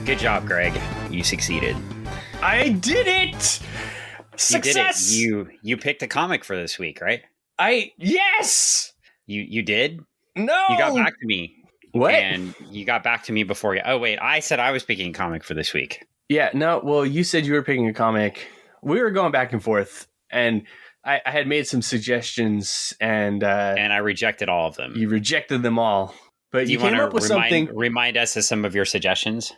Good job, Greg. You succeeded. I did it! Success! You did it. You picked a comic for this week, right? Yes! You did? No! You got back to me. What? And you got back to me before you... Oh, wait. I said I was picking a comic for this week. Yeah, no, well, you said you were picking a comic. We were going back and forth, and I had made some suggestions, and I rejected all of them. You rejected them all. But you came up with something. Remind us of some of your suggestions.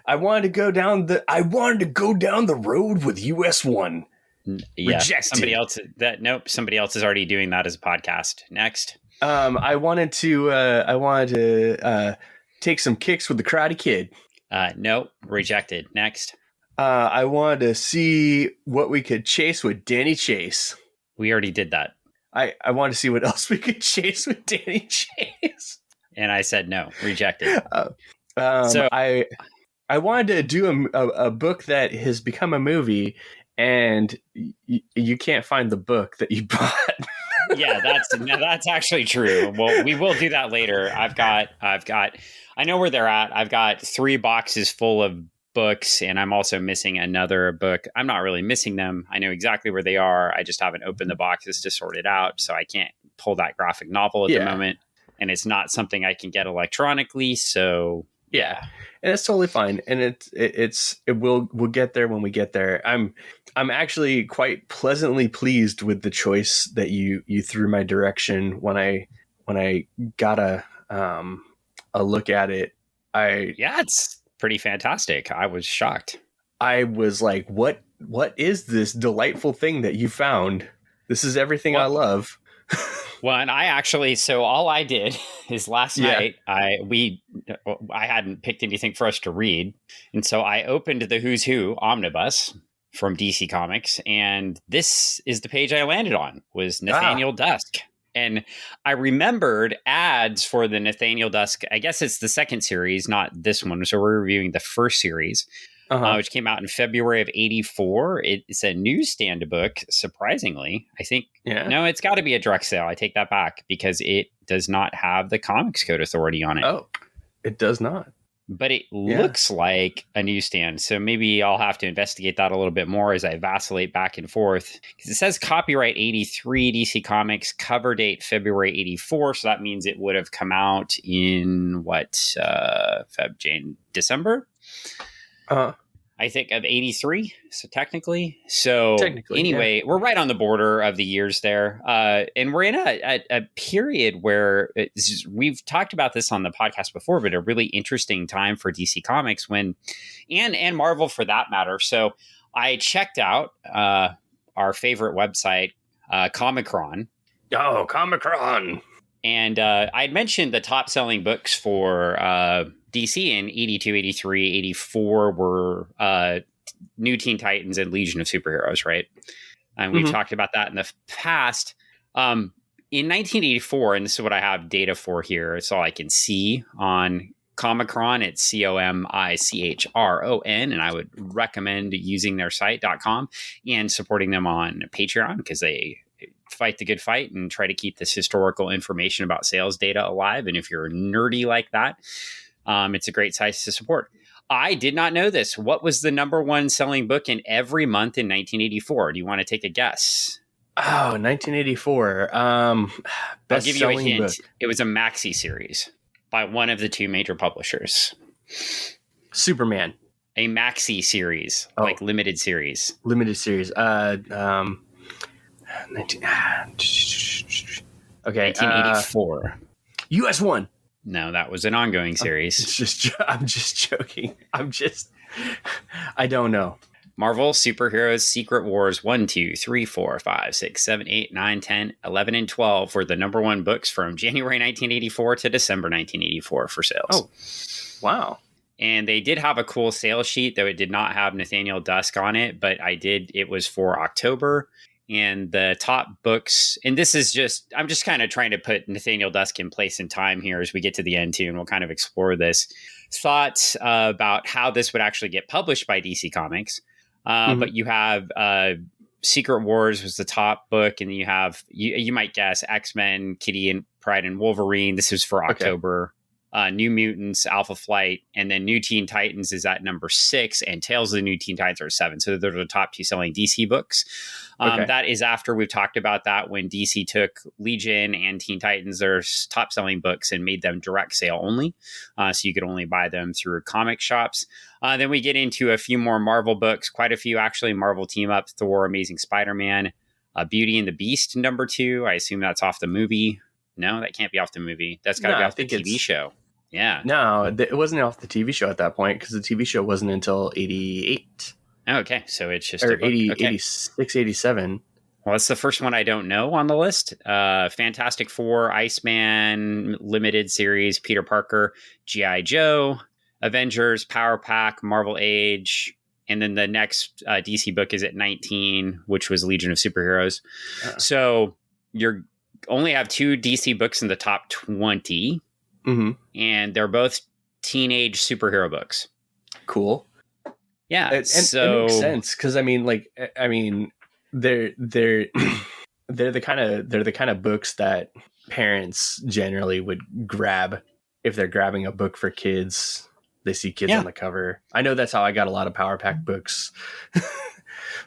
I wanted to go down the road with US1. Yeah, Rejected. Somebody else is already doing that as a podcast. Next. I wanted to take some kicks with the Karate Kid. Nope, rejected. Next. I wanted to see what we could chase with Danny Chase. We already did that. I wanted to see what else we could chase with Danny Chase. And I said no, rejected. So I wanted to do a book that has become a movie, and you can't find the book that you bought. Yeah, that's actually true. Well, we will do that later. I know where they're at. I've got 3 boxes full of books, and I'm also missing another book. I'm not really missing them. I know exactly where they are. I just haven't opened the boxes to sort it out, so I can't pull that graphic novel at the moment. And it's not something I can get electronically, so yeah, and it's totally fine. And we'll get there when we get there. I'm actually quite pleasantly pleased with the choice that you threw my direction when I got a look at it. It's pretty fantastic. I was shocked. I was like, what is this delightful thing that you found? This is everything I love. Well, and all I did is last night I hadn't picked anything for us to read. And so I opened the Who's Who Omnibus from DC Comics. And this is the page I landed on, was Nathaniel Dusk. And I remembered ads for the Nathaniel Dusk. I guess it's the second series, not this one. So we're reviewing the first series. Which came out in February of '84. It's a newsstand book, surprisingly. I think, no, it's got to be a direct sale. I take that back because it does not have the Comics Code Authority on it. Oh, it does not. But it looks like a newsstand. So maybe I'll have to investigate that a little bit more as I vacillate back and forth. Because it says copyright 83 DC Comics, cover date February 84. So that means it would have come out in December? I think of 83. So technically. Anyway, we're right on the border of the years there. And we're in a period where we've talked about this on the podcast before, but a really interesting time for DC Comics and Marvel for that matter. So I checked out our favorite website, Comicron. Oh, Comicron. And I'd mentioned the top selling books for DC in 82, 83, 84 were New Teen Titans and Legion of Superheroes, right? And we've talked about that in the past. In 1984, and this is what I have data for here, it's all I can see on Comicron. It's Comichron, and I would recommend using their site.com and supporting them on Patreon because they fight the good fight and try to keep this historical information about sales data alive. And if you're nerdy like that, it's a great site to support. I did not know this. What was the number one selling book in every month in 1984? Do you want to take a guess? Oh, 1984. I'll give you a hint. Book. It was a maxi series by one of the 2 major publishers. Superman. A maxi series, like limited series. Limited series. 1984. US1. No, that was an ongoing series. I'm just joking. I don't know. Marvel Superheroes Secret Wars 1, 2, 3, 4, 5, 6, 7, 8, 9, 10, 11, and 12 were the number one books from January 1984 to December 1984 for sales. Oh, wow. And they did have a cool sales sheet, though it did not have Nathaniel Dusk on it, but it was for October. And the top books, and I'm just kind of trying to put Nathaniel Dusk in place in time here as we get to the end too, and we'll kind of explore this. Thoughts about how this would actually get published by DC Comics. But you have Secret Wars was the top book, and you have, you might guess, X-Men, Kitty and Pride and Wolverine. This was for October. New Mutants, Alpha Flight, and then New Teen Titans is at number 6, and Tales of the New Teen Titans are 7. So they're the top 2 selling DC books. Okay. That is after we've talked about that when DC took Legion and Teen Titans, their top selling books, and made them direct sale only. So you could only buy them through comic shops. Then we get into a few more Marvel books, quite a few actually. Marvel Team Up, Thor, Amazing Spider-Man, Beauty and the Beast, number 2. I assume that's off the movie. No, that can't be off the movie. That's got to be off the TV show. Yeah. No, it wasn't off the TV show at that point because the TV show wasn't until 88. Okay, so it's just or 80, okay. 86, 87. Well, that's the first one I don't know on the list. Fantastic Four, Iceman, Limited Series, Peter Parker, G.I. Joe, Avengers, Power Pack, Marvel Age, and then the next DC book is at 19, which was Legion of Superheroes. So you only have 2 DC books in the top 20. Mm-hmm. And they're both teenage superhero books. Cool. Yeah, and it makes sense because they're the kind of books that parents generally would grab if they're grabbing a book for kids. They see kids on the cover. I know that's how I got a lot of Power Pack books.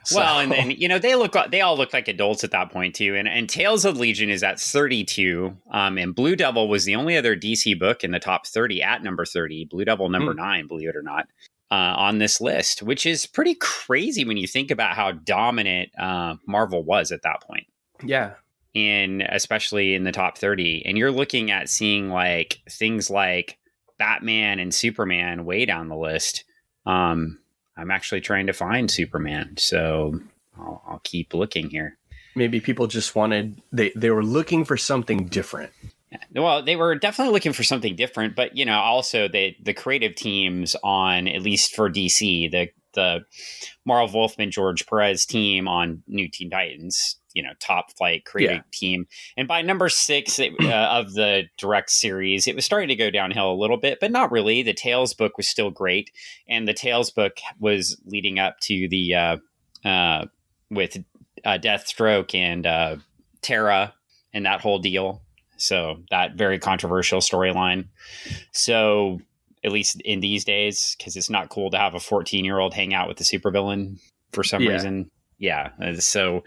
So. Well, and then they all look like adults at that point too. And Tales of Legion is at 32. And Blue Devil was the only other DC book in the top 30 at number 30. Blue Devil number 9, believe it or not, on this list, which is pretty crazy when you think about how dominant Marvel was at that point. Yeah. Especially in the top 30. And you're looking at seeing like things like Batman and Superman way down the list. I'm actually trying to find Superman, so I'll keep looking here. Maybe people just wanted, they were looking for something different. Yeah. Well, they were definitely looking for something different, but also the creative teams on, at least for DC, the Marv Wolfman, George Perez team on New Teen Titans, top flight creative team. And by number 6 of the direct series, it was starting to go downhill a little bit, but not really. The Tales book was still great. And the Tales book was leading up to the, with Deathstroke and Terra and that whole deal. So that very controversial storyline. So at least in these days, because it's not cool to have a 14-year-old hang out with the supervillain for some reason. Yeah. So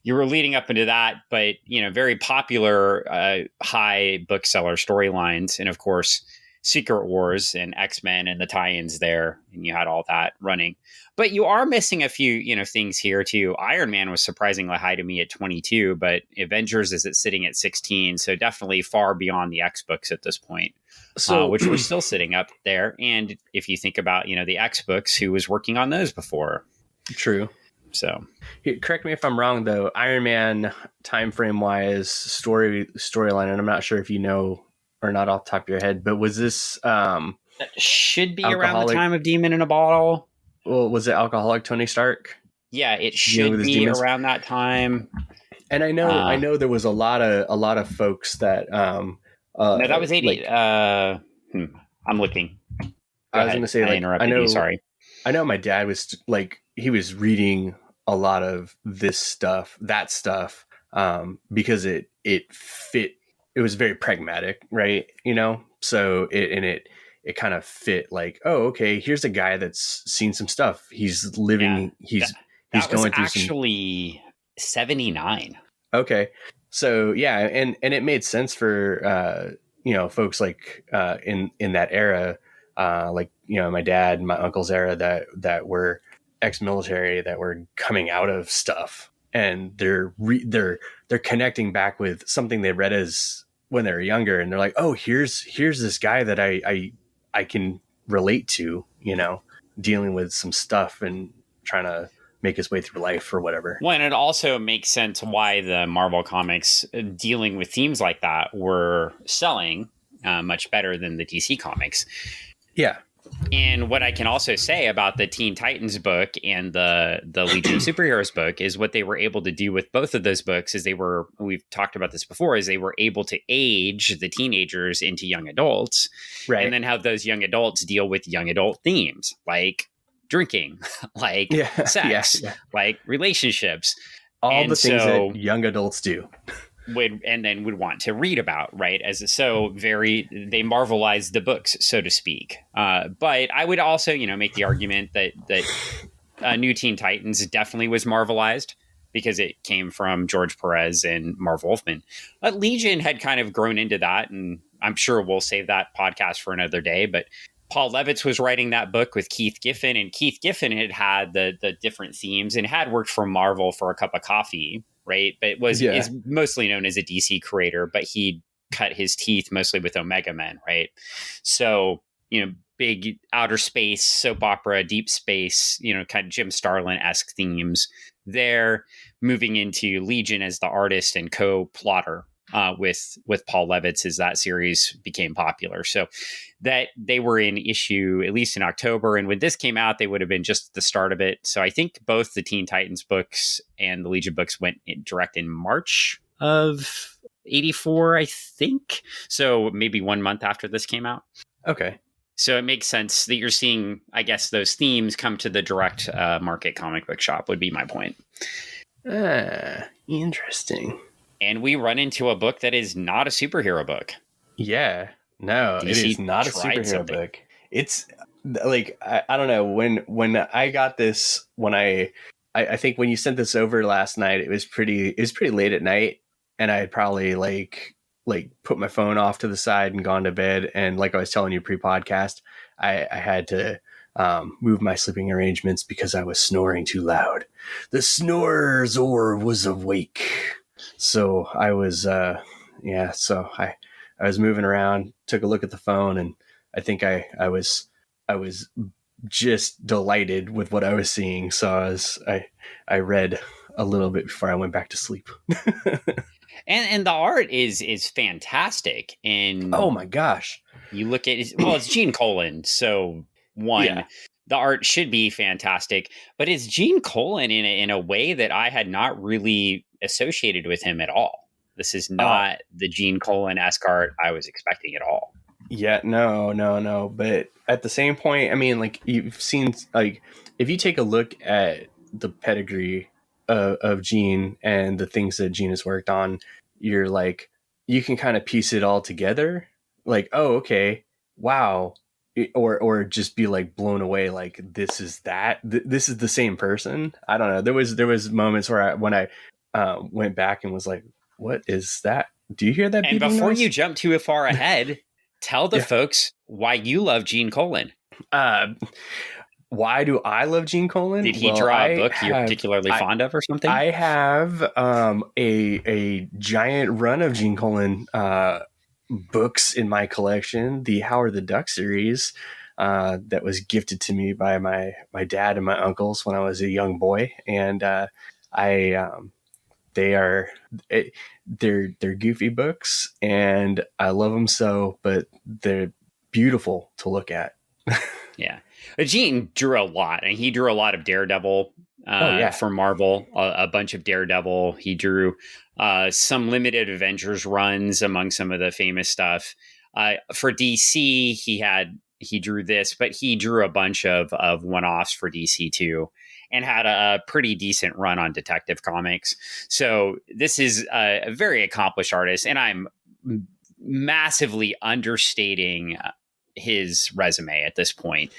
you were leading up into that, but, very popular high bookseller storylines. And of course, Secret Wars and X-Men and the tie-ins there. And you had all that running. But you are missing a few, things here too. Iron Man was surprisingly high to me at 22, but Avengers is sitting at 16. So definitely far beyond the X books at this point. So, which were still sitting up there. And if you think about, the X books, who was working on those before? True. So correct me if I'm wrong, though. Iron Man time frame wise storyline, and I'm not sure if you know or not off the top of your head, but was this that should be around the time of Demon in a Bottle? Well, was it alcoholic Tony Stark? Yeah, it should be around that time. And I know there was a lot of folks that no, that was 80. I'm looking. I was going to say, I interrupted you. Sorry. I know my dad was he was reading a lot of that stuff, because it fit. It was very pragmatic, right? So it kind of fit like, oh, okay, here's a guy that's seen some stuff. He's living, he's going through actually 79. Okay. So yeah. And it made sense for, folks like, in that era, like, my dad and my uncle's era that were ex-military, that were coming out of stuff, and they're connecting back with something they read as when they were younger. And they're like, oh, here's this guy that I can relate to, dealing with some stuff and trying to make his way through life or whatever. Well, and it also makes sense why the Marvel comics dealing with themes like that were selling much better than the DC comics. Yeah. And what I can also say about the Teen Titans book and the Legion of Superheroes book is what they were able to do with both of those books is we've talked about this before, is they were able to age the teenagers into young adults, right? And then have those young adults deal with young adult themes like drinking, like sex, like relationships. All the things that young adults do. would want to read about, right? They marvelized the books, so to speak. But I would also, make the argument that New Teen Titans definitely was marvelized because it came from George Perez and Marv Wolfman. But Legion had kind of grown into that, and I'm sure we'll save that podcast for another day. But Paul Levitz was writing that book with Keith Giffen, and Keith Giffen had the different themes and had worked for Marvel for A Cup of Coffee, right? But is mostly known as a DC creator, but he cut his teeth mostly with Omega Men, right? So, big outer space, soap opera, deep space, kind of Jim Starlin-esque themes there, moving into Legion as the artist and co-plotter with Paul Levitz as that series became popular. So that they were in issue, at least in October. And when this came out, they would have been just the start of it. So I think both the Teen Titans books and the Legion books went direct in March of 84, I think. So maybe 1 month after this came out. Okay. So it makes sense that you're seeing, I guess, those themes come to the direct market comic book shop would be my point. Interesting. And we run into a book that is not a superhero book. Yeah. No, DC it is not a superhero book. It's like, I don't know, when I got this, when I think when you sent this over last night, it was pretty late at night, and I had probably like put my phone off to the side and gone to bed. And like I was telling you pre-podcast, I had to move my sleeping arrangements because I was snoring too loud. The snorer was awake. So I was, so I was moving around, took a look at the phone, and I think I was just delighted with what I was seeing. So I read a little bit before I went back to sleep. And the art is fantastic. And oh my gosh, you look at it's Gene Colan. So the art should be fantastic, but it's Gene Colan in a way that I had not really associated with him at all. This is not the Gene Colan-esque art I was expecting at all. Yeah, no. But at the same point, I mean, like, you've seen, like, if you take a look at the pedigree of Gene and the things that Gene has worked on, you're like, you can kind of piece it all together. Like, oh, okay, wow. Or just be like blown away. Like, this is this is the same person. I don't know. There was moments where when I went back and was like, what is that? Do you hear that? And before you jump too far ahead, tell the folks why you love Gene Colan. Why do I love Gene Colan? Did he draw a book you're particularly fond of or something? I have a giant run of Gene Colan books in my collection, the Howard the Duck series that was gifted to me by my dad and my uncles when I was a young boy. And they're goofy books and I love them so, but they're beautiful to look at. Yeah. Gene drew a lot, and he drew a lot of Daredevil for Marvel, a bunch of Daredevil. He drew some limited Avengers runs among some of the famous stuff. For DC, he drew this, but he drew a bunch of one-offs for DC too, and had a pretty decent run on Detective Comics. So this is a very accomplished artist, and I'm massively understating his resume at this point.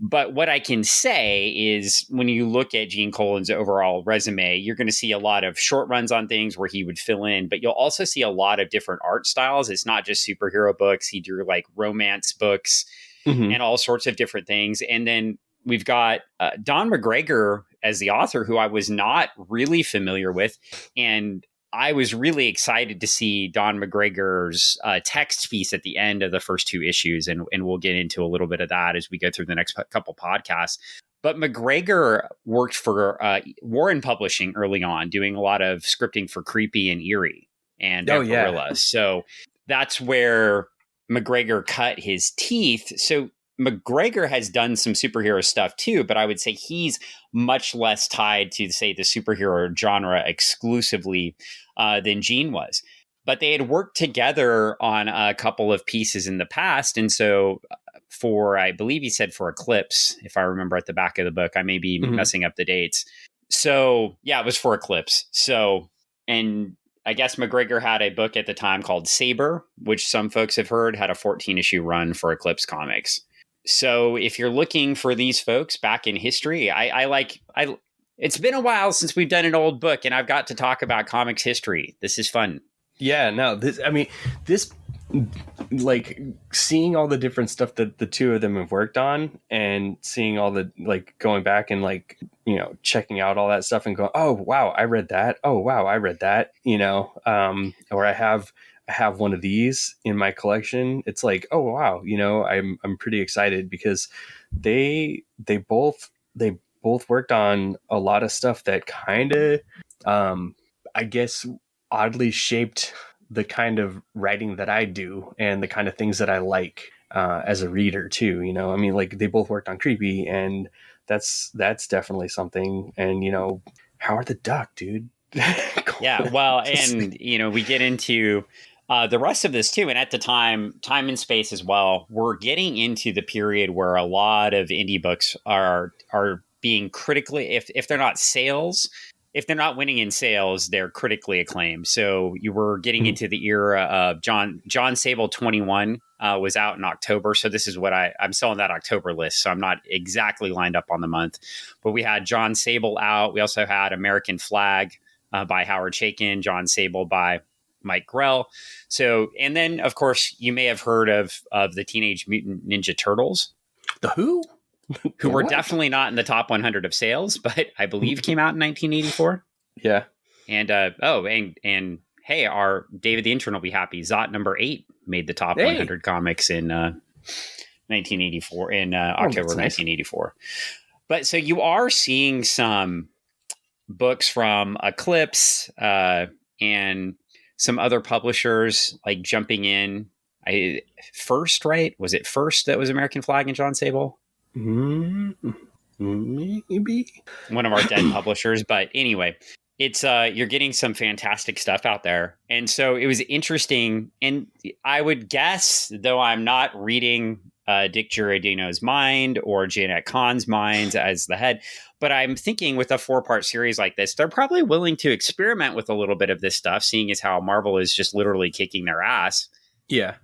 But what I can say is when you look at Gene Colan's overall resume, you're going to see a lot of short runs on things where he would fill in, but you'll also see a lot of different art styles. It's not just superhero books. He drew like romance books and all sorts of different things. And then we've got Don McGregor as the author, who I was not really familiar with. And I was really excited to see Don McGregor's text piece at the end of the first two issues, and we'll get into a little bit of that as we go through the next couple podcasts. But McGregor worked for Warren Publishing early on, doing a lot of scripting for Creepy and Eerie and Gorilla. So that's where McGregor cut his teeth. So McGregor has done some superhero stuff too, but I would say he's much less tied to, say, the superhero genre exclusively than Gene was. But they had worked together on a couple of pieces in the past. And so I believe he said for Eclipse, if I remember at the back of the book, I may be messing up the dates. So yeah, it was for Eclipse. So, and I guess McGregor had a book at the time called Saber, which some folks have heard had a 14-issue run for Eclipse Comics. So if you're looking for these folks back in history, it's been a while since we've done an old book, and I've got to talk about comics history. This is fun. Yeah, no, this like seeing all the different stuff that the two of them have worked on, and seeing all the like going back and like, you know, checking out all that stuff and going, oh wow, I read that. Oh wow, I read that. You know, or I have one of these in my collection. It's like, oh wow, you know, I'm pretty excited because they both worked on a lot of stuff that kind of, I guess, oddly shaped the kind of writing that I do and the kind of things that I like as a reader too. You know, I mean, like they both worked on Creepy, and that's definitely something. And you know, Howard the Duck, dude. Yeah, well, and you know, we get into the rest of this too, and at the time and space as well. We're getting into the period where a lot of indie books are being critically, if they're not sales, if they're not winning in sales, they're critically acclaimed. So you were getting into the era of John Sable 21 was out in October. So this is what I'm still on that October list. So I'm not exactly lined up on the month, but we had John Sable out. We also had American Flag by Howard Chaykin, John Sable by Mike Grell. So, and then of course you may have heard of the Teenage Mutant Ninja Turtles. The who? Who were definitely not in the top 100 of sales, but I believe came out in 1984. Yeah. And and hey, our David the Intern will be happy. Zot number 8 made the top 100 comics in 1984 in October 1984. But so you are seeing some books from Eclipse and some other publishers like jumping in. First, right? Was it First that was American Flag and John Sable? Maybe one of our dead publishers, but anyway, it's you're getting some fantastic stuff out there, and so it was interesting. And I would guess, though I'm not reading Dick Giordano's mind or Jeanette Kahn's minds as the head, but I'm thinking with a 4-part series like this, they're probably willing to experiment with a little bit of this stuff, seeing as how Marvel is just literally kicking their ass. Yeah.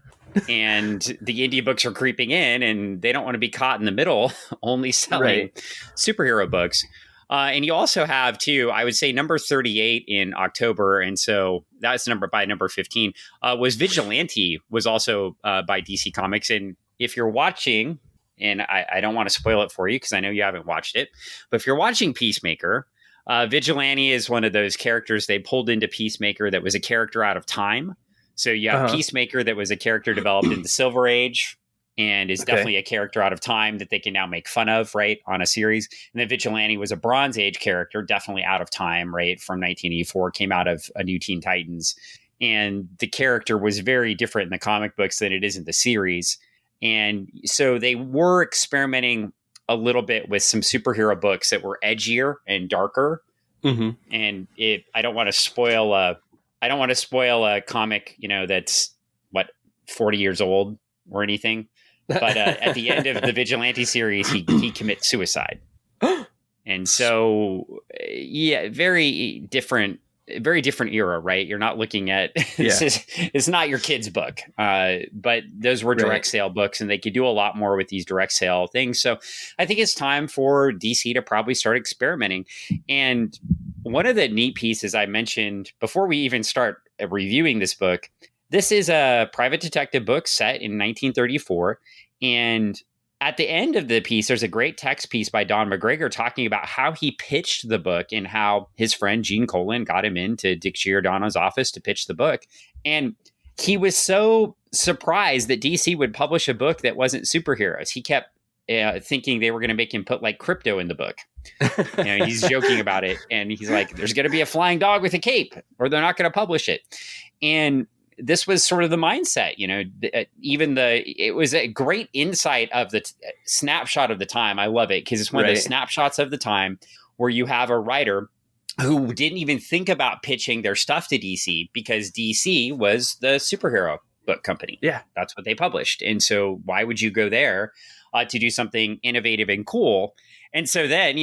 And the indie books are creeping in, and they don't want to be caught in the middle, only selling superhero books. And you also have, too, I would say number 38 in October. And so that's number 15 was Vigilante, was also by DC Comics. And if you're watching, and I don't want to spoil it for you because I know you haven't watched it, but if you're watching Peacemaker, Vigilante is one of those characters they pulled into Peacemaker that was a character out of time. So you have Peacemaker that was a character developed in the Silver Age and is definitely a character out of time that they can now make fun of, right, on a series. And then Vigilante was a Bronze Age character, definitely out of time, right, from 1984, came out of a New Teen Titans. And the character was very different in the comic books than it is in the series. And so they were experimenting a little bit with some superhero books that were edgier and darker. Mm-hmm. And I don't want to spoil a comic, you know, that's 40 years old or anything. But at the end of the Vigilante series, he commits suicide. And so, yeah, very different era, right? You're not looking at it's not your kid's book, but those were direct sale books, and they could do a lot more with these direct sale things. So I think it's time for DC to probably start experimenting. And one of the neat pieces I mentioned before we even start reviewing this book, this is a private detective book set in 1934. And at the end of the piece, there's a great text piece by Don McGregor talking about how he pitched the book and how his friend Gene Colan got him into Dick Giordano's office to pitch the book. And he was so surprised that DC would publish a book that wasn't superheroes. He kept thinking they were going to make him put like crypto in the book. You know, he's joking about it. And he's like, there's going to be a flying dog with a cape or they're not going to publish it. And this was sort of the mindset, you know, it was a great insight of the snapshot of the time. I love it because it's one of the snapshots of the time where you have a writer who didn't even think about pitching their stuff to DC because DC was the superhero book company. Yeah. That's what they published. And so why would you go there to do something innovative and cool? And so then,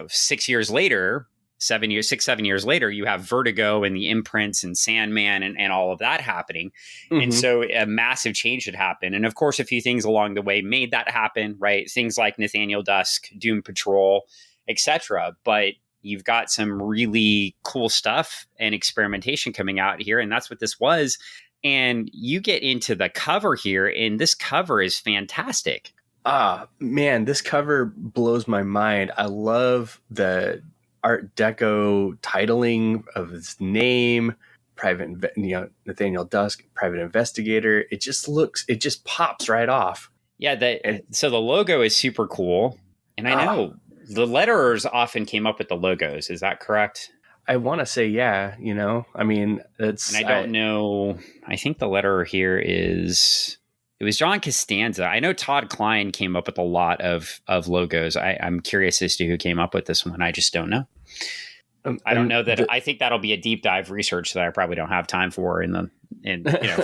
6 years later, 6, 7 years later, you have Vertigo and the imprints and Sandman and all of that happening. And so a massive change had happened. And of course, a few things along the way made that happen, right? Things like Nathaniel Dusk, Doom Patrol, etc. But you've got some really cool stuff and experimentation coming out here. And that's what this was. And you get into the cover here, and this cover is fantastic. Ah, man, this cover blows my mind. I love the Art Deco titling of his name, Nathaniel Dusk, private investigator. It just pops right off. Yeah, so the logo is super cool. And I know the letterers often came up with the logos. Is that correct? I want to say, yeah, I mean, it's... And I don't know. I think the letterer here it was John Costanza. I know Todd Klein came up with a lot of logos. I'm curious as to who came up with this one. I just don't know. I don't know that. I think that'll be a deep dive research that I probably don't have time for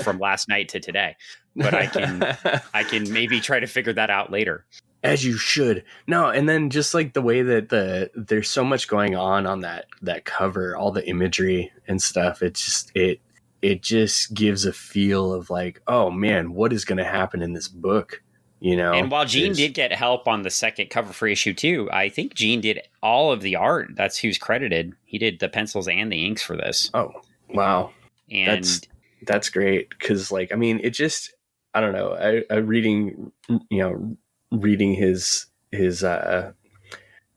from last night to today. But I can maybe try to figure that out later. As you should. No, and then just like the way that there's so much going on that cover, all the imagery and stuff. It just gives a feel of like, oh man, what is going to happen in this book? And while Gene did get help on the second cover for issue 2, I think Gene did all of the art. That's who's credited. He did the pencils and the inks for this. Oh, wow. And that's great. Cause like, I mean, it just, I don't know. I reading his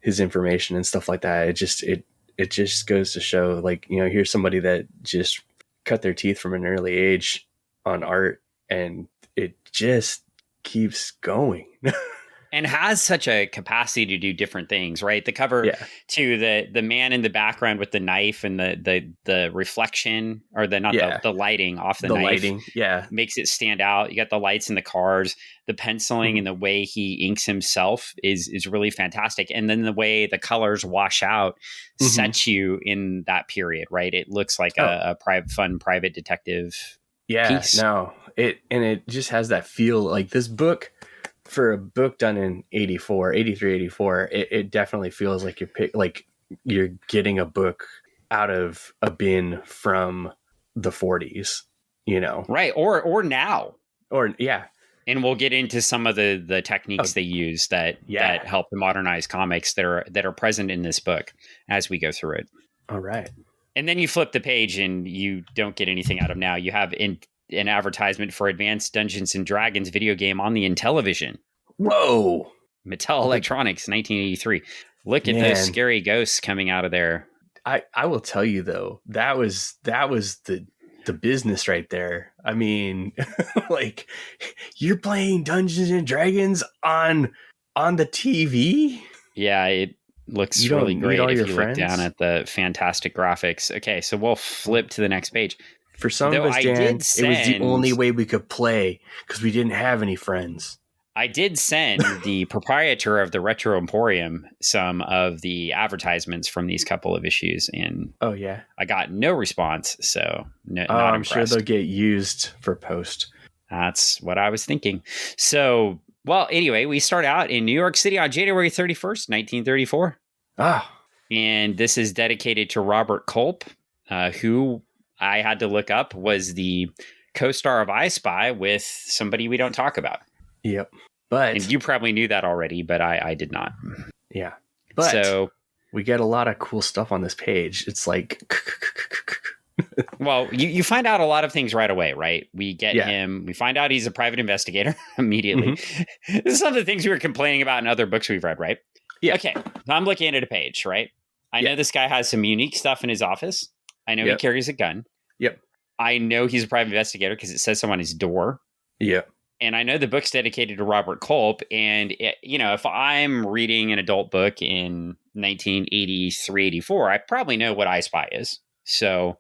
information and stuff like that. It just goes to show like, here's somebody that just cut their teeth from an early age on art, and it just keeps going. And has such a capacity to do different things, right? The cover to the man in the background with the knife and the reflection, or the lighting off the knife. Lighting, makes it stand out. You got the lights in the cars, the penciling and the way he inks himself is really fantastic. And then the way the colors wash out sets you in that period, right? It looks like a private detective piece. No, it just has that feel like this book. For a book done in 83, 84, it definitely feels like you're getting a book out of a bin from the 40s, right? Or now, and we'll get into some of the techniques they use that help to modernize comics that are present in this book as we go through it. All right, and then you flip the page and you don't get anything out of now. You have an advertisement for Advanced Dungeons and Dragons video game on the Intellivision. Whoa. Mattel Electronics, 1983. Look at those scary ghosts coming out of there. I will tell you though, that was the business right there. I mean, like, you're playing Dungeons and Dragons on the TV? Yeah, it looks really great if you look down at the fantastic graphics. Okay, so we'll flip to the next page. For some of us, Dan, it was the only way we could play because we didn't have any friends. I did send the proprietor of the Retro Emporium some of the advertisements from these couple of issues, and I got no response. So not I'm impressed. Sure they'll get used for post. That's what I was thinking. So, well, anyway, we start out in New York City on January 31st, 1934. And this is dedicated to Robert Culp, who I had to look up was the co-star of I Spy with somebody we don't talk about. Yep. And you probably knew that already, but I did not. Yeah. But so we get a lot of cool stuff on this page. It's like, well, you find out a lot of things right away, right? We get him. We find out he's a private investigator immediately. This is some of the things we were complaining about in other books we've read, right? Yeah. Okay. I'm looking at a page, right? I know this guy has some unique stuff in his office. I know he carries a gun. Yep. I know he's a private investigator because it says so on his door. Yep. And I know the book's dedicated to Robert Culp. And, if I'm reading an adult book in 1983, 84, I probably know what I Spy is. So,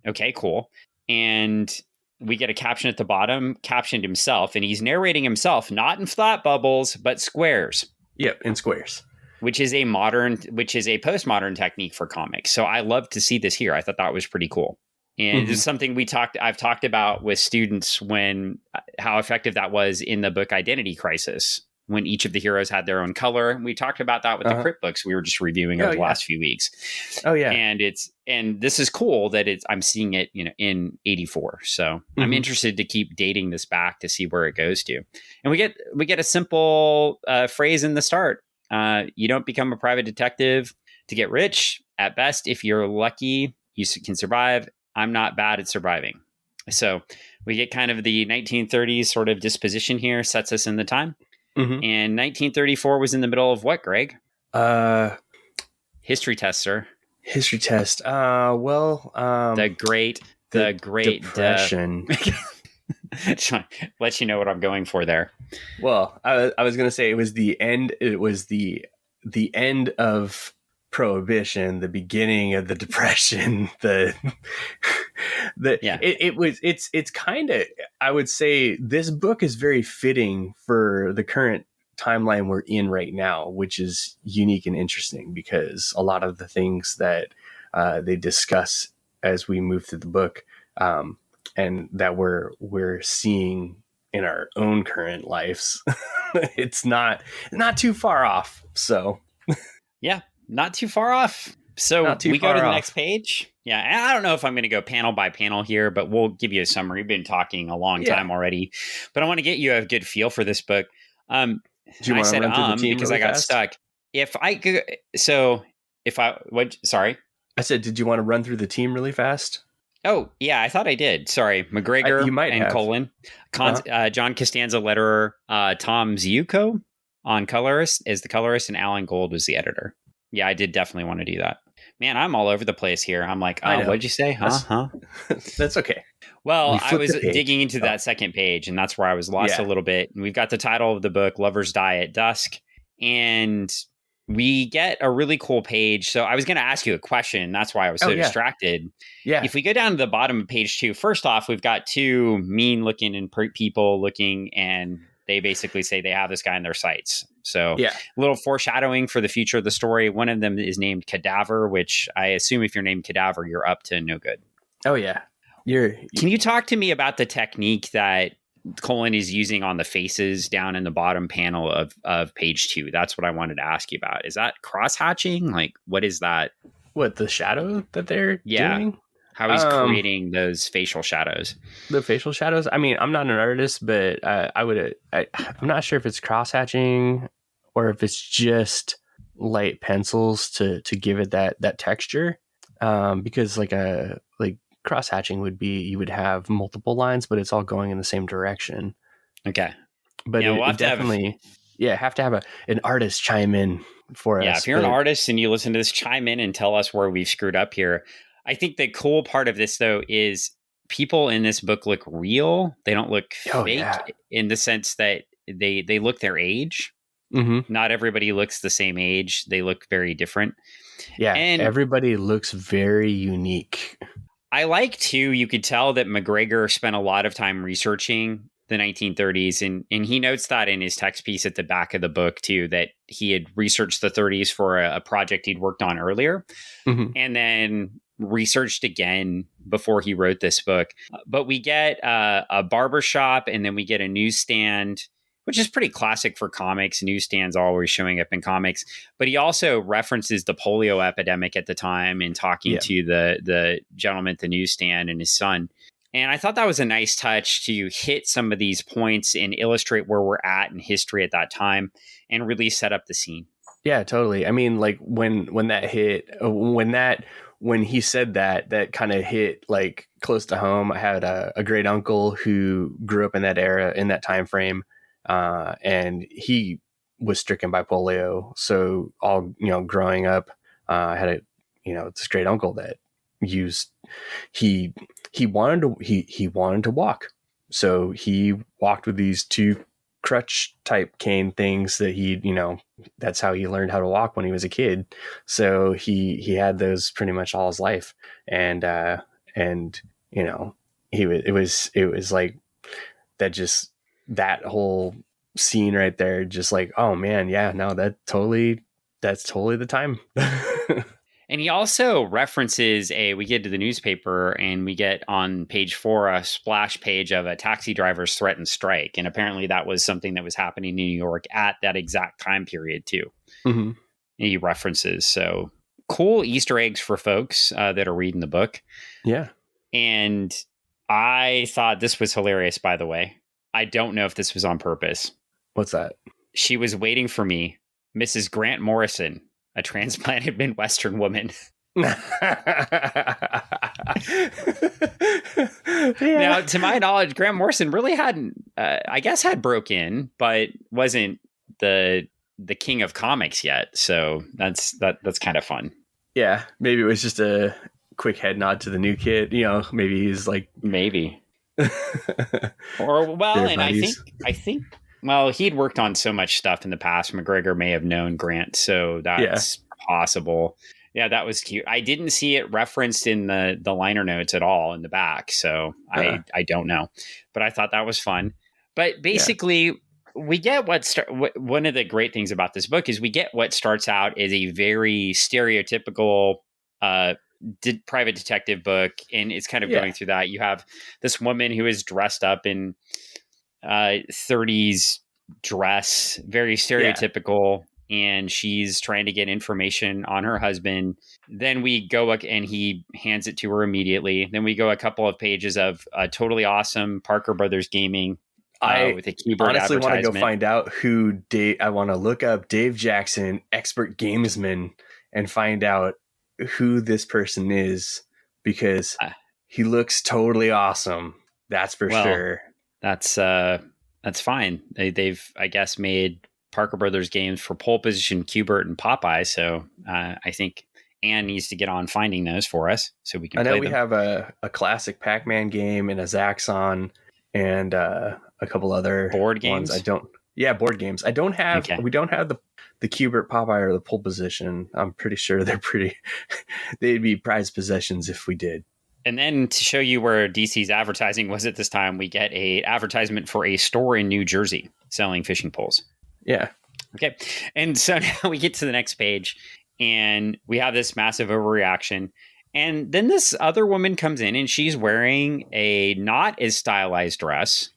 okay, cool. And we get a caption at the bottom, captioned himself. And he's narrating himself, not in flat bubbles, but squares. Yep, in squares. Which is a postmodern technique for comics. So I love to see this here. I thought that was pretty cool. And this is something I've talked about with students how effective that was in the book Identity Crisis, when each of the heroes had their own color. And we talked about that with the crypt books we were just reviewing over the last few weeks. Oh yeah. And this is cool that I'm seeing it, in 84. So I'm interested to keep dating this back to see where it goes to. And we get a simple phrase in the start. You don't become a private detective to get rich. At best, if you're lucky, you can survive. I'm not bad at surviving. So we get kind of the 1930s sort of disposition here, sets us in the time. And 1934 was in the middle of what, Greg? History test, sir. History test. The Great Depression. Let you know what I'm going for there. Well, I was going to say it was the end. It was the end of Prohibition, the beginning of the Depression. It's kind of, I would say this book is very fitting for the current timeline we're in right now, which is unique and interesting because a lot of the things that they discuss as we move through the book and that we're seeing in our own current lives, it's not too far off. So yeah, not too far off. So we go to the next page. Yeah, and I don't know if I'm going to go panel by panel here, but we'll give you a summary. We've been talking a long time already, but I want to get you a good feel for this book. Do you want to run through the team because really I got fast? stuck. Sorry. I said, did you want to run through the team really fast? Oh, yeah, I thought I did. Sorry. McGregor and Colan. John Costanza, letterer. Tom Ziuko on colorist is the colorist, and Alan Gold was the editor. Yeah, I did definitely want to do that. Man, I'm all over the place here. I'm like, what'd you say? That's okay. Well, I was digging into that second page, and that's where I was lost a little bit. And we've got the title of the book, Lovers Die at Dusk. And we get a really cool page. So I was going to ask you a question. That's why I was so distracted. Yeah. If we go down to the bottom of page 2, first off, we've got two mean-looking and people looking, and they basically say they have this guy in their sights. So a little foreshadowing for the future of the story. One of them is named Cadaver, which I assume if you're named Cadaver, you're up to no good. Oh, yeah. Can you talk to me about the technique that Colan is using on the faces down in the bottom panel of page 2? That's what I wanted to ask you about. Is that cross-hatching? Like, what is that? What, the shadow that they're doing? How he's creating those facial shadows. The facial shadows? I mean, I'm not an artist, but I'm not sure if it's cross-hatching or if it's just light pencils to give it that texture. Because like cross-hatching would be, you would have multiple lines, but it's all going in the same direction. Okay. But we'll have definitely have to have an artist chime in for us. Yeah, if you're an artist and you listen to this, chime in and tell us where we've screwed up here. I think the cool part of this, though, is people in this book look real. They don't look fake in the sense that they look their age. Mm-hmm. Not everybody looks the same age. They look very different. Yeah, and everybody looks very unique. I like, too, you could tell that McGregor spent a lot of time researching the 1930s, and he notes that in his text piece at the back of the book, too, that he had researched the 30s for a project he'd worked on earlier, and then researched again before he wrote this book. But we get a barbershop, and then we get a newsstand, which is pretty classic for comics. Newsstands always showing up in comics. But he also references the polio epidemic at the time in talking to the gentleman at the newsstand and his son. And I thought that was a nice touch to hit some of these points and illustrate where we're at in history at that time and really set up the scene. Yeah, totally. I mean, like when that hit, when he said that kind of hit like close to home. I had a great uncle who grew up in that era, in that time frame. And he was stricken by polio. So growing up, I had this great uncle that he wanted to walk. So he walked with these two crutch type cane things that that's how he learned how to walk when he was a kid. So he had those pretty much all his life. And it was like that whole scene right there, just like, oh man, yeah, no, that's totally the time. And he also references we get to the newspaper and we get on page 4 a splash page of a taxi driver's threatened strike. And apparently that was something that was happening in New York at that exact time period too. Mm-hmm. He references. So cool Easter eggs for folks that are reading the book. Yeah. And I thought this was hilarious, by the way. I don't know if this was on purpose. What's that? She was waiting for me, Mrs. Grant Morrison, a transplanted Midwestern woman. Yeah. Now, to my knowledge, Grant Morrison really hadn't, I guess, had broke in, but wasn't the king of comics yet. So that's kind of fun. Yeah, maybe it was just a quick head nod to the new kid. You know, maybe he's like maybe, or well, and buddies. I think. Well, he'd worked on so much stuff in the past. McGregor may have known Grant, so that's possible. Yeah, that was cute. I didn't see it referenced in the liner notes at all in the back, so I don't know. But I thought that was fun. But basically, we get one of the great things about this book is we get what starts out as a very stereotypical private detective book, and it's kind of going through that. You have this woman who is dressed up in 30s dress, very stereotypical, and she's trying to get information on her husband. Then we go and he hands it to her immediately. Then we go a couple of pages of totally awesome Parker Brothers Gaming with a keyboard honestly want to go advertisement. find out who I want to look up Dave Jackson, expert gamesman, and find out who this person is, because he looks totally awesome. That's for sure. That's fine. They've, I guess, made Parker Brothers games for Pole Position, Q*bert, and Popeye. So I think Anne needs to get on finding those for us so we can play them. I know we have a classic Pac-Man game and a Zaxxon and a couple other board games. Board games. We don't have the Q*bert, Popeye, or the Pole Position. I'm pretty sure they'd be prized possessions if we did. And then to show you where DC's advertising was at this time, we get a advertisement for a store in New Jersey selling fishing poles. Yeah. Okay. And so now we get to the next page and we have this massive overreaction. And then this other woman comes in and she's wearing a not as stylized dress.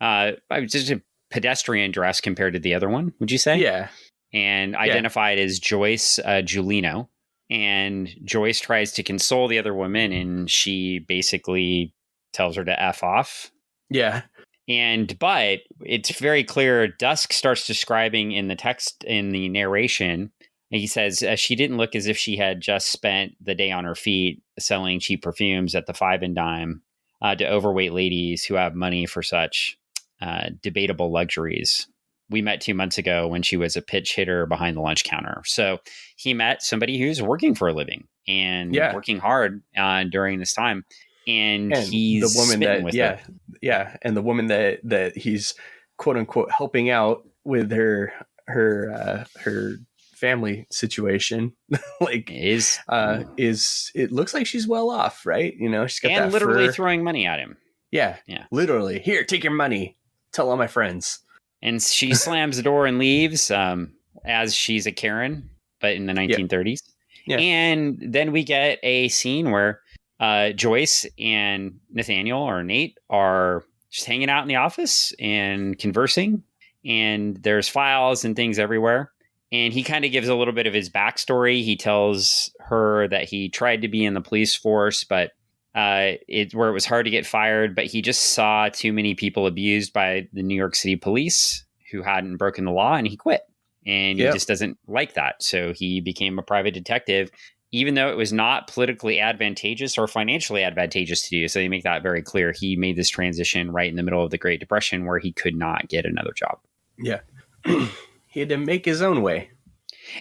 Just a pedestrian dress compared to the other one, would you say? Yeah. And identified as Joyce Giulino. And Joyce tries to console the other woman, and she basically tells her to F off. Yeah. But it's very clear. Dusk starts describing in the text, in the narration, and he says she didn't look as if she had just spent the day on her feet selling cheap perfumes at the Five and Dime to overweight ladies who have money for such debatable luxuries. We met 2 months ago when she was a pitch hitter behind the lunch counter. So he met somebody who's working for a living and working hard during this time. And he's the woman smitten with her. Yeah. And the woman that he's quote unquote helping out with her family situation, it looks like she's well off, right? You know, she's got and that literally fur. throwing money at him. Yeah. Literally. Here, take your money. Tell all my friends. And she slams the door and leaves as she's a Karen, but in the 1930s. Yeah. And then we get a scene where Joyce and Nathaniel or Nate are just hanging out in the office and conversing. And there's files and things everywhere. And he kind of gives a little bit of his backstory. He tells her that he tried to be in the police force, but where it was hard to get fired, but he just saw too many people abused by the New York City police who hadn't broken the law, and he quit. And he just doesn't like that. So he became a private detective, even though it was not politically advantageous or financially advantageous to do. So they make that very clear. He made this transition right in the middle of the Great Depression where he could not get another job. Yeah. He had to make his own way.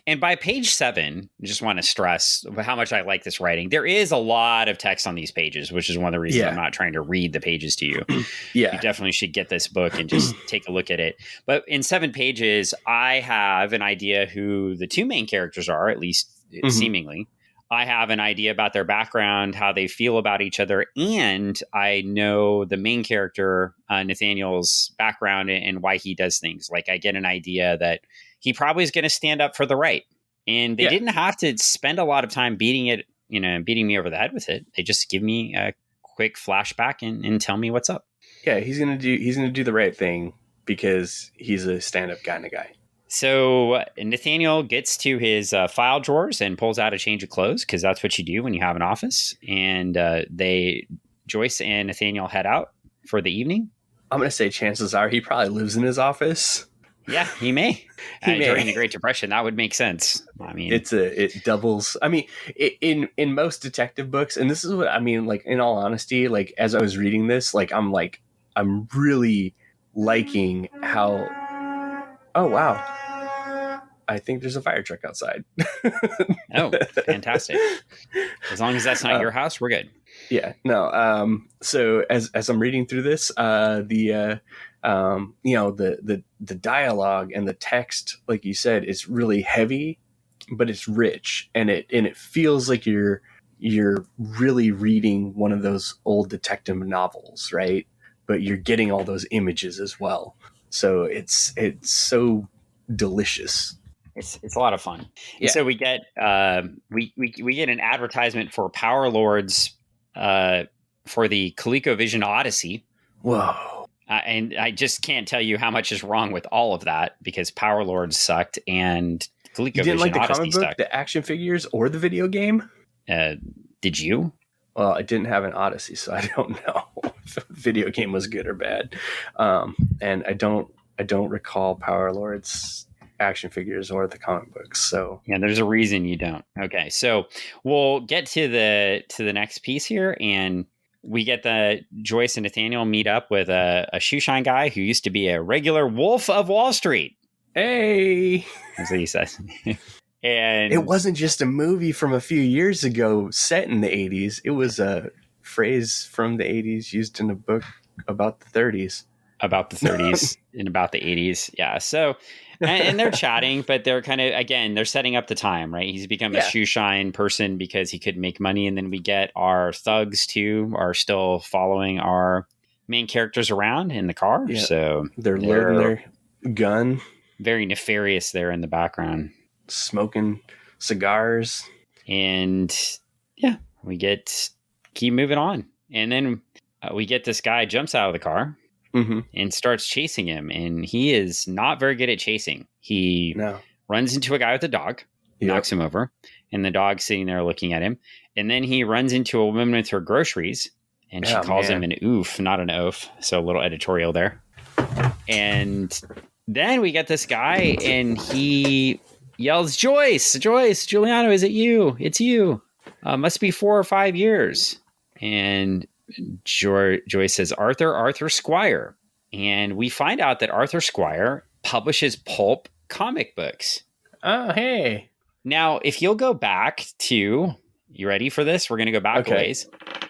And by page 7, I just want to stress how much I like this writing. There is a lot of text on these pages, which is one of the reasons I'm not trying to read the pages to you. You definitely should get this book and just take a look at it. But in 7 pages, I have an idea who the 2 main characters are, at least seemingly. I have an idea about their background, how they feel about each other, and I know the main character, Nathaniel's background and why he does things. Like I get an idea that he probably is going to stand up for the right. And they didn't have to spend a lot of time beating me over the head with it. They just give me a quick flashback and tell me what's up. Yeah, he's gonna do the right thing because he's a stand-up kind of guy. So Nathaniel gets to his file drawers and pulls out a change of clothes, because that's what you do when you have an office. And Joyce and Nathaniel head out for the evening. I'm going to say chances are he probably lives in his office. Yeah, he may. During the Great Depression, that would make sense. I mean, it doubles. I mean, in most detective books, and this is what I mean. Like, in all honesty, like as I was reading this, I'm really liking how. Oh wow! I think there's a fire truck outside. Oh, fantastic! As long as that's not your house, we're good. Yeah. No. So as I'm reading through this, the dialogue and the text, like you said, is really heavy, but it's rich, and it feels like you're really reading one of those old detective novels, right? But you're getting all those images as well. So it's so delicious. It's a lot of fun. Yeah. So we get we get an advertisement for Power Lords for the ColecoVision Odyssey. Whoa. And I just can't tell you how much is wrong with all of that, because Power Lords sucked and ColecoVision You didn't like the Odyssey comic book, sucked. the action figures, or the video game? Did you? Well, I didn't have an Odyssey, so I don't know if the video game was good or bad. And I don't recall Power Lords action figures or the comic books. So yeah, there's a reason you don't. Okay, so we'll get to the next piece here, and we get the Joyce and Nathaniel meet up with a shoeshine guy who used to be a regular Wolf of Wall Street. Hey, that's what he says. And it wasn't just a movie from a few years ago set in the 80s. It was a phrase from the 80s used in a book about the 30s. About the 30s and about the 80s. Yeah. So, and they're chatting, but they're kind of, again, they're setting up the time, right? He's become a shoeshine person because he couldn't make money. And then we get our thugs too are still following our main characters around in the car. Yeah. So they're loading their gun. Very nefarious there in the background. Smoking cigars. And yeah, we keep moving on. And then we get this guy jumps out of the car. Mm-hmm. And starts chasing him, and he is not very good at chasing. He runs into a guy with a dog, knocks him over, and the dog's sitting there looking at him. And then he runs into a woman with her groceries, and she calls him an oof, not an oaf. So a little editorial there. And then we get this guy, and he yells, Joyce, Giuliano, is it you? It's you. Must be 4 or 5 years. And Joyce says, Arthur Squire. And we find out that Arthur Squire publishes pulp comic books. Oh, hey. Now, if you'll go back to, you ready for this? We're going to go back a ways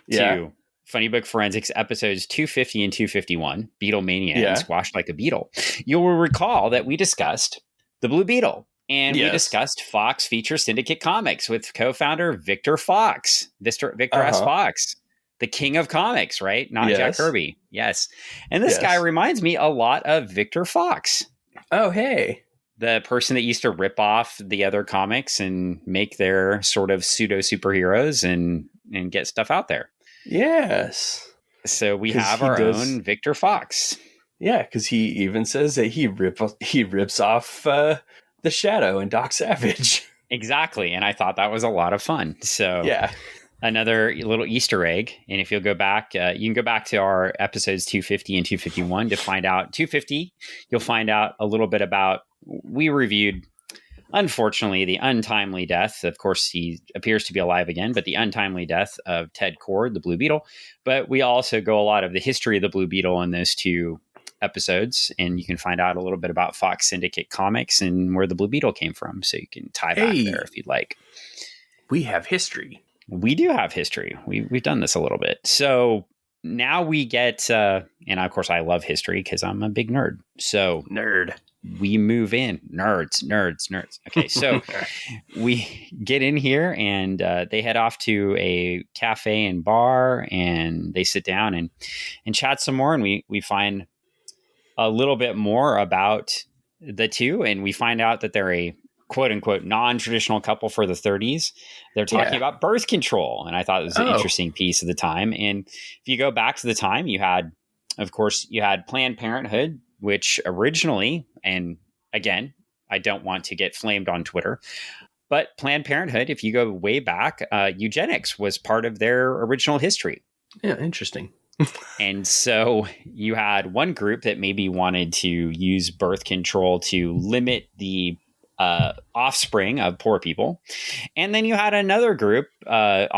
to Funny Book Forensics episodes 250 and 251, Beatlemania and Squashed Like a Beetle. You will recall that we discussed the Blue Beetle. And we discussed Fox Feature Syndicate Comics with co-founder Victor Fox, Victor S. Fox. The king of comics, right? Not Jack Kirby. Yes. And this guy reminds me a lot of Victor Fox. Oh, hey. The person that used to rip off the other comics and make their sort of pseudo superheroes and get stuff out there. Yes. So we have our own Victor Fox. Yeah, because he even says that he rips off the Shadow and Doc Savage. Exactly. And I thought that was a lot of fun. So yeah. Another little Easter egg. And if you'll go back, you can go back to our episodes 250 and 251 to find out. 250, you'll find out a little bit about, we reviewed, unfortunately, the untimely death. Of course, he appears to be alive again, but the untimely death of Ted Cord, the Blue Beetle. But we also go a lot of the history of the Blue Beetle in those 2 episodes. And you can find out a little bit about Fox Syndicate Comics and where the Blue Beetle came from. So you can tie back there if you'd like. We have history. We do have history. We've done this a little bit. So now we get, and of course I love history because I'm a big nerd. So we move in. Nerds. Okay, so we get in here and they head off to a cafe and bar and they sit down and chat some more. And we find a little bit more about the 2. And we find out that they're a quote unquote non-traditional couple for the 30s. They're talking about birth control. And I thought it was an interesting piece of the time. And if you go back to the time, you had Planned Parenthood, which originally, and again, I don't want to get flamed on Twitter, but Planned Parenthood, if you go way back, eugenics was part of their original history. Yeah, interesting. And so you had one group that maybe wanted to use birth control to limit the offspring of poor people, and then you had another group that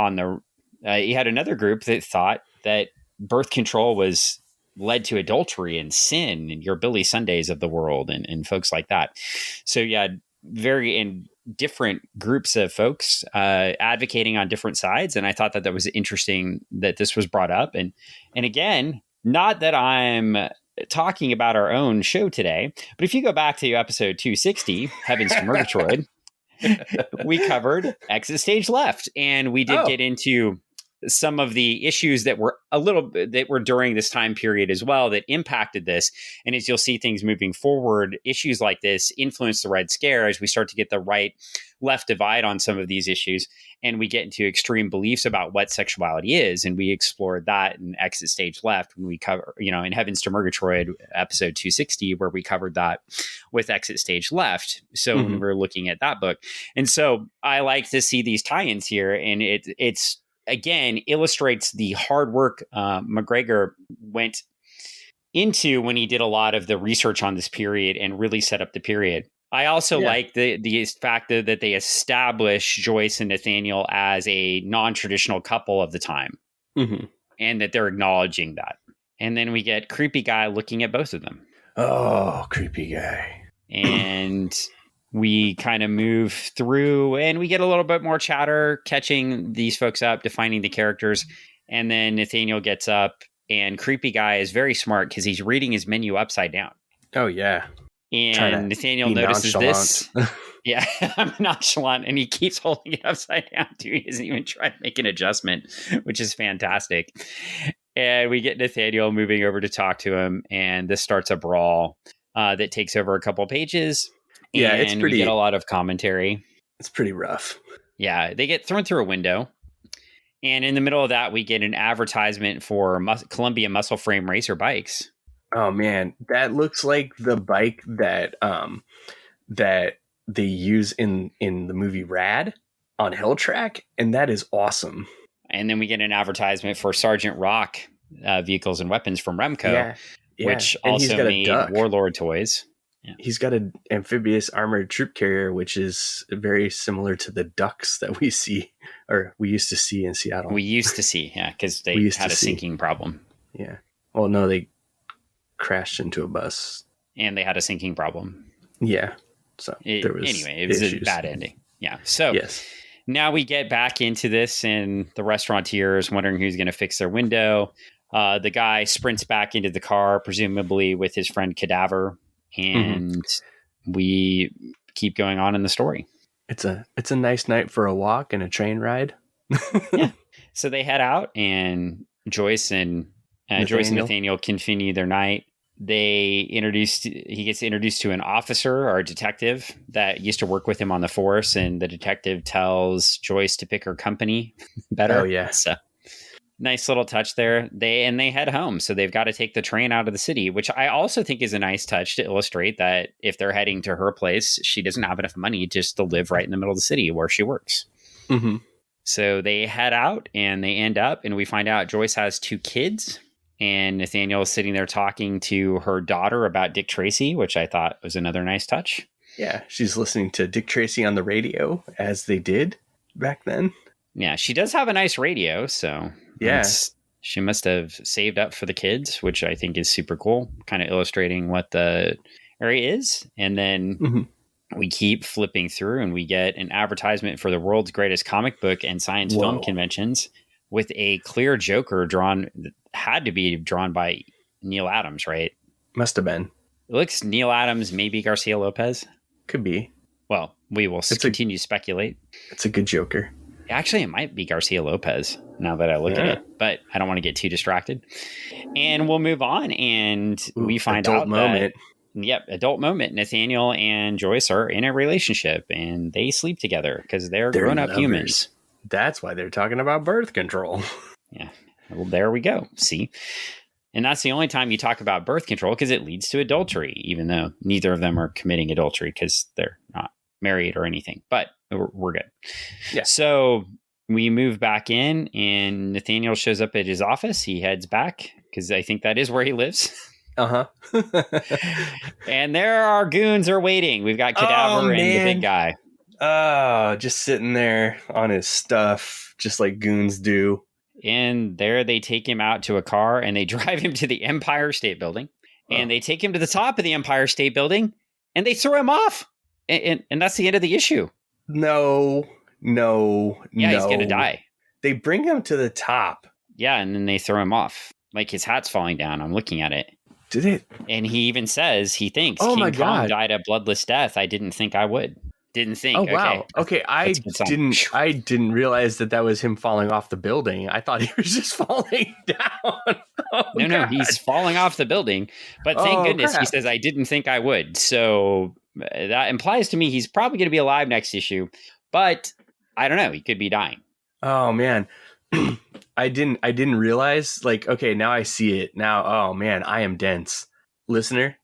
thought that birth control was led to adultery and sin and your Billy Sundays of the world and folks like that. So you had very different groups of folks advocating on different sides. And I thought that was interesting that this was brought up. And again, not that I'm talking about our own show today, but if you go back to episode 260, Heavens to Murgatroyd, we covered Exit Stage Left. And we did get into some of the issues that were during this time period as well that impacted this. And as you'll see things moving forward, issues like this influence the Red Scare as we start to get the right left divide on some of these issues. And we get into extreme beliefs about what sexuality is. And we explored that in Exit Stage Left when we cover, in Heavens to Murgatroyd, episode 260, where we covered that with Exit Stage Left. So when we're looking at that book. And so I like to see these tie-ins here. And it's, again, illustrates the hard work McGregor went into when he did a lot of the research on this period and really set up the period. I also like the fact that they establish Joyce and Nathaniel as a non-traditional couple of the time, and that they're acknowledging that. And then we get creepy guy looking at both of them. Oh, creepy guy. And we kind of move through and we get a little bit more chatter, catching these folks up, defining the characters. And then Nathaniel gets up, and creepy guy is very smart because he's reading his menu upside down. Oh, yeah. And Nathaniel notices this. Yeah, I'm nonchalant. And he keeps holding it upside down too. He doesn't even try to make an adjustment, which is fantastic. And we get Nathaniel moving over to talk to him. And this starts a brawl that takes over a couple pages. Yeah, and we get a lot of commentary. It's pretty rough. Yeah, they get thrown through a window. And in the middle of that, we get an advertisement for Columbia Muscle Frame Racer bikes. Oh, man. That looks like the bike that that they use in the movie Rad on Hill Track. And that is awesome. And then we get an advertisement for Sergeant Rock vehicles and weapons from Remco, which also made Warlord toys. Yeah. He's got an amphibious armored troop carrier, which is very similar to the ducks that we see, or we used to see in Seattle. We used to see, because they had a sinking problem. Yeah. Well, no, they crashed into a bus. And they had a sinking problem. Yeah. So it was a bad ending. Yeah. So now we get back into this, and the restaurateur is wondering who's going to fix their window. The guy sprints back into the car, presumably with his friend Cadaver. And we keep going on in the story. It's a nice night for a walk and a train ride. Yeah. So they head out, and Joyce and Nathaniel continue their night. He gets introduced to an officer or a detective that used to work with him on the force, and the detective tells Joyce to pick her company better. Oh yeah. So nice little touch there. They head home. So they've got to take the train out of the city, which I also think is a nice touch to illustrate that if they're heading to her place, she doesn't have enough money just to live right in the middle of the city where she works. So they head out, and they end up, and we find out Joyce has 2 kids, and Nathaniel is sitting there talking to her daughter about Dick Tracy, which I thought was another nice touch. Yeah. She's listening to Dick Tracy on the radio, as they did back then. Yeah. She does have a nice radio. So yeah, she must have saved up for the kids, which I think is super cool, kind of illustrating what the area is. And then we keep flipping through, and we get an advertisement for the world's greatest comic book and science film conventions with a clear Joker had to be drawn by Neil Adams, right? Must have been. It looks Neil Adams, maybe Garcia Lopez. Could be. Well, we will continue to speculate. It's a good Joker. Actually, it might be Garcia Lopez now that I look at it, but I don't want to get too distracted. And we'll move on, and we find out that Yep, adult moment. Nathaniel and Joyce are in a relationship and they sleep together because they're grown-up humans. That's why they're talking about birth control. Yeah. Well, there we go. See? And that's the only time you talk about birth control because it leads to adultery, even though neither of them are committing adultery because they're not married or anything. But we're good. Yeah. So we move back in and Nathaniel shows up at his office. He heads back because I think that is where he lives. Uh-huh. And there our goons are waiting. We've got Cadaver and the big guy. Oh, just sitting there on his stuff, just like goons do. And there they take him out to a car and they drive him to the Empire State Building. And they take him to the top of the Empire State Building and they throw him off. And that's the end of the issue. No. Yeah, he's going to die. They bring him to the top. Yeah, and then they throw him off. Like his hat's falling down. I'm looking at it. Did it? And he even says he thinks King Kong died a bloodless death. I didn't think I would. Didn't think. Oh, wow. Okay, I didn't realize that was him falling off the building. I thought he was just falling down. No, he's falling off the building. But thank goodness he says, I didn't think I would. So that implies to me he's probably going to be alive next issue. But I don't know. He could be dying. Oh, man. I didn't realize, like, okay, now I see it. Now, oh, man, I am dense. Listener,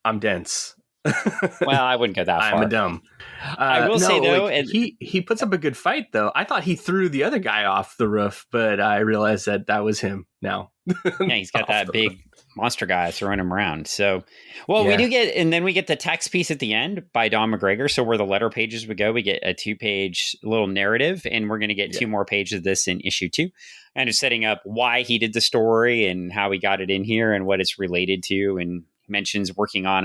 I'm dense. Well, I wouldn't go that far. I'm a dumb. I will say though, like, he puts up a good fight though. I thought he threw the other guy off the roof, but I realized that was him now. Yeah, he's got that big monster guy throwing him around. So, we do get, and then we get the text piece at the end by Don McGregor. So where the letter pages would go, we get a 2-page little narrative, and we're going to get 2 more pages of this in issue 2. And it's setting up why he did the story and how he got it in here and what it's related to, and mentions working on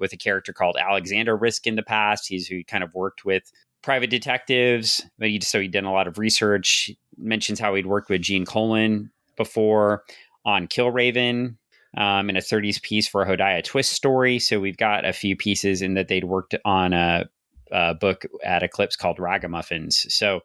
with a character called Alexander Risk in the past. He's who kind of worked with private detectives, but he'd done a lot of research. He mentions how he'd worked with Gene Colan before on Killraven in a 30s piece for a Hodiah Twist story. So we've got a few pieces in that they'd worked on a book at Eclipse called Ragamuffins. So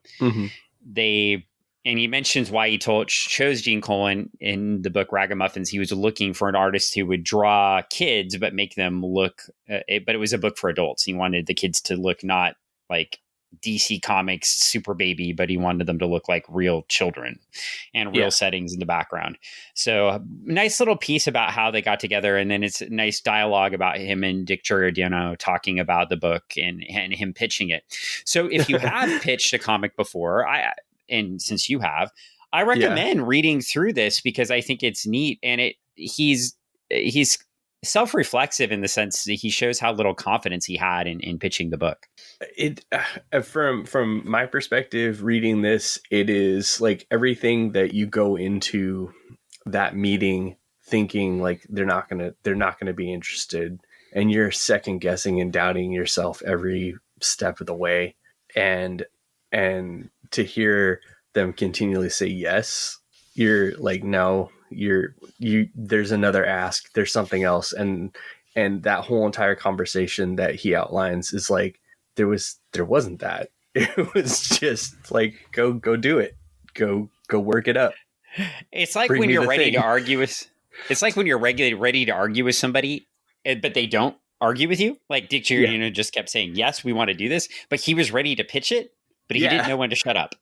and he mentions why he chose Gene Colan in the book Ragamuffins. He was looking for an artist who would draw kids, but make them look, but it was a book for adults. He wanted the kids to look not like DC Comics Super Baby, but he wanted them to look like real children and real settings in the background. So a nice little piece about how they got together. And then it's a nice dialogue about him and Dick Giordano talking about the book and him pitching it. So if you have pitched a comic before, and since you have, I recommend reading through this because I think it's neat. And he's self-reflexive in the sense that he shows how little confidence he had in pitching the book. From my perspective, reading this, it is like everything that you go into that meeting thinking like they're not gonna be interested, and you're second guessing and doubting yourself every step of the way, and to hear them continually say yes, you're like, no, there's another ask, there's something else. And that whole entire conversation that he outlines is like, there wasn't that. It was just like, go do it. Go work it up. It's like when you're ready to argue with, ready to argue with somebody, but they don't argue with you. Like Dick Giordano just kept saying, yes, we want to do this, but he was ready to pitch it. But he didn't know when to shut up.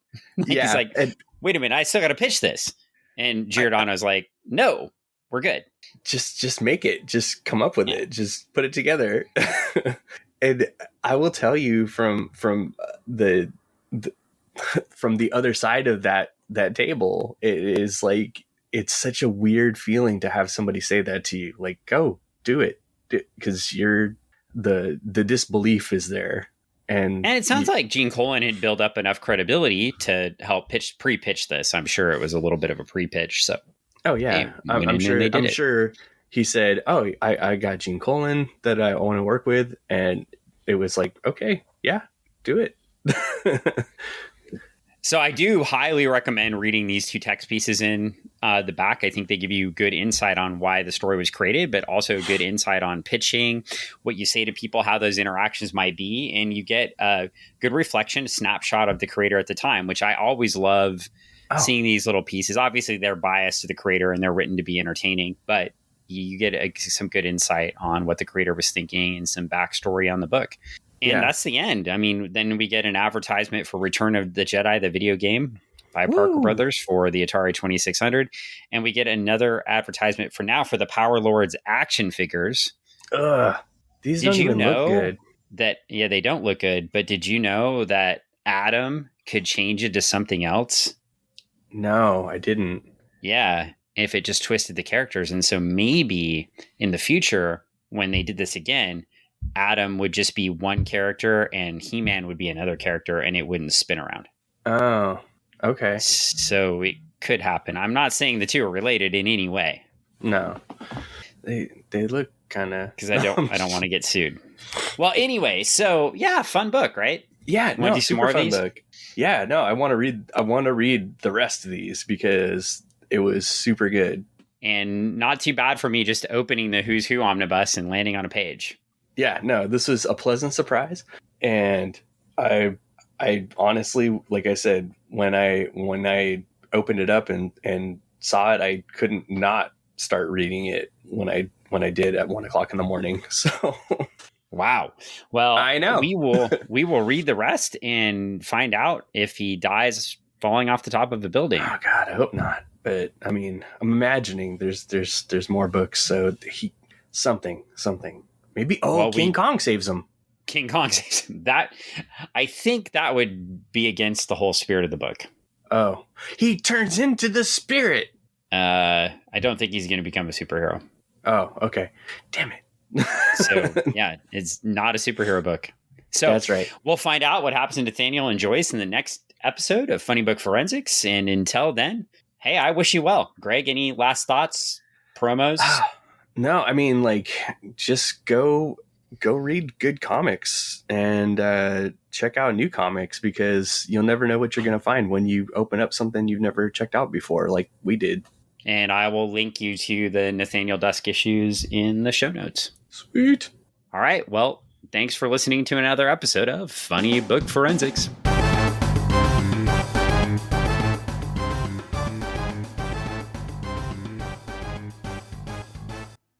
He's like, wait a minute, I still got to pitch this. And Giordano's like, no, we're good. Just make it. Just come up with it. Just put it together. And I will tell you from the other side of that table, it is like, it's such a weird feeling to have somebody say that to you. Like, go do it. Because the disbelief is there. And it sounds like Gene Colan had built up enough credibility to help pre-pitch this. I'm sure it was a little bit of a pre-pitch. So, I'm sure he said, "Oh, I got Gene Colan that I want to work with," and it was like, "Okay, yeah, do it." So I do highly recommend reading these 2 text pieces in the back. I think they give you good insight on why the story was created, but also good insight on pitching, what you say to people, how those interactions might be. And you get a good reflection, snapshot of the creator at the time, which I always love seeing these little pieces. Obviously, they're biased to the creator and they're written to be entertaining, but you get some good insight on what the creator was thinking and some backstory on the book. And that's the end. I mean, then we get an advertisement for Return of the Jedi, the video game by Parker Brothers for the Atari 2600. And we get another advertisement for the Power Lords action figures. These don't even look good. They don't look good. But did you know that Adam could change into something else? No, I didn't. Yeah, if it just twisted the characters. And so maybe in the future, when they did this again, Adam would just be one character and He-Man would be another character, and it wouldn't spin around. Oh, okay. So it could happen. I'm not saying the two are related in any way. No, they look kind of, because I don't want to get sued. Well, anyway, so yeah, fun book, right? Yeah, no, super fun book. Yeah, no, I want to read the rest of these because it was super good and not too bad for me just opening the Who's Who omnibus and landing on a page. Yeah, no, this was a pleasant surprise, and I honestly, like I said, when I opened it up and saw it, I couldn't not start reading it when I did at 1:00 in the morning. So, wow. Well, I know we will read the rest and find out if he dies falling off the top of the building. Oh God, I hope not. But I mean, I'm imagining there's more books, so he something. Maybe King Kong saves him. King Kong saves him. I think that would be against the whole spirit of the book. Oh, he turns into the spirit. I don't think he's going to become a superhero. Oh, okay. Damn it. So yeah, it's not a superhero book. So that's right. We'll find out what happens to Nathaniel and Joyce in the next episode of Funny Book Forensics. And until then, hey, I wish you well. Greg, any last thoughts, promos? No, I mean, like, just go read good comics and check out new comics, because you'll never know what you're going to find when you open up something you've never checked out before, like we did. And I will link you to the Nathaniel Dusk issues in the show notes. Sweet. All right. Well, thanks for listening to another episode of Funny Book Forensics.